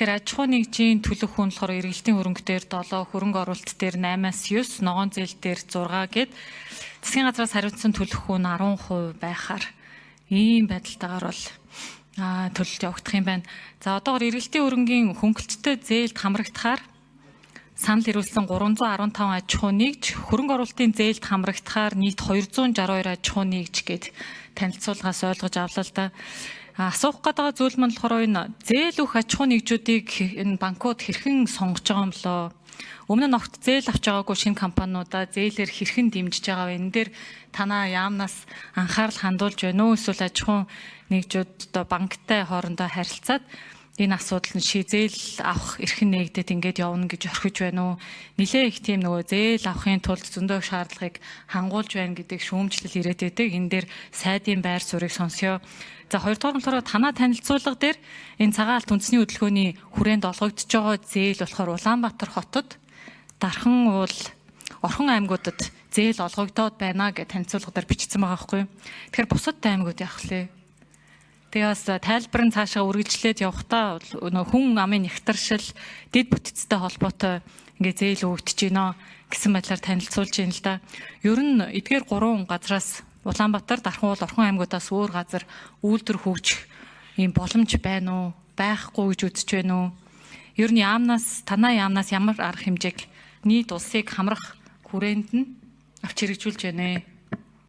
Тэгэхээр аж ахуй нэгжийн төлөх хүн болохоор эргэлтийн хөрөнгө дээр 7, хөрөнгө оруулалт дээр 8-аас 9, ногоон зээл дээр 6 гээд засгийн газраас хариуцсан төлөх хүн 10% байхаар ийм байдалтайгаар бол төлөлт явагдах юм байна. За одоогоор эргэлтийн хөрөнгийн хөнгөлөлттэй зээлд хамрагдахаар санал ирүүлсэн 315 аж ахуй нэгж, хөрөнгө оруулалтын зээлд хамрагдахаар нийт 262 аж ахуй нэгж гээд танилцуулгаас ойлгож авлаа л да. Асуух гэдэг зүйл маань болохоор энэ зээл өгөх аж ахуй нэгжүүдийг энэ банкуд хэрхэн сонгож байгаа юм болоо? Өмнө нь огт зээл авч байгаагүй шинэ компаниудаа зээлээр хэрхэн дэмжиж байгаа вэ? Энэ дээр танаа яамнаас анхаарал хандуулж байна уу? Эсвэл аж ахуй нэгжүүд одоо банктай хоорондоо харилцаад энэ асуудал нь зээл авах эрхэн нэгдэд ингээд явна гэж орхиж байна уу? Нилээ их тийм нөгөө зээл авахын тулд зөндөө шаардлагыг хангуулж байна гэдэг шүүмжлэл ирээд байдаг. Энэ дээр сайдын байр суурийг сонсё. За хоёрдугаар нь болохоор танаа танилцуулга дээр энэ цагаан алт үндэсний хөдөлгөөний хүрээнд олгогдож байгаа зээл болохоор Улаанбаатар хотод дархан уул Орхон аймагуудад зээл олгогдоод байна гэж танилцуулга дээр бичсэн байгаа байхгүй юу? Тэгэхээр бусад аймагуд яах вэ? Тэгээ бас тайлбар нь цаашаа үргэлжлээд явахдаа хүн амын нягтршил дэд бүтцтэй холбоотой ингээ зээл өгөгдөж байна гэсэн байдлаар танилцуулж байна л да. Ер нь эдгээр 3 газраас Улаанбаатар, Дархан уул, Орхон аймагуудаас өөр газар үйлдвэр хөгжих ийм боломж байна уу? Байхгүй гэж үзэж байна уу? Ер нь танаа яамнаас ямар арга хэмжээг нийт улсыг хамрах хүрээнд нь авч хэрэгжүүлж байна вэ?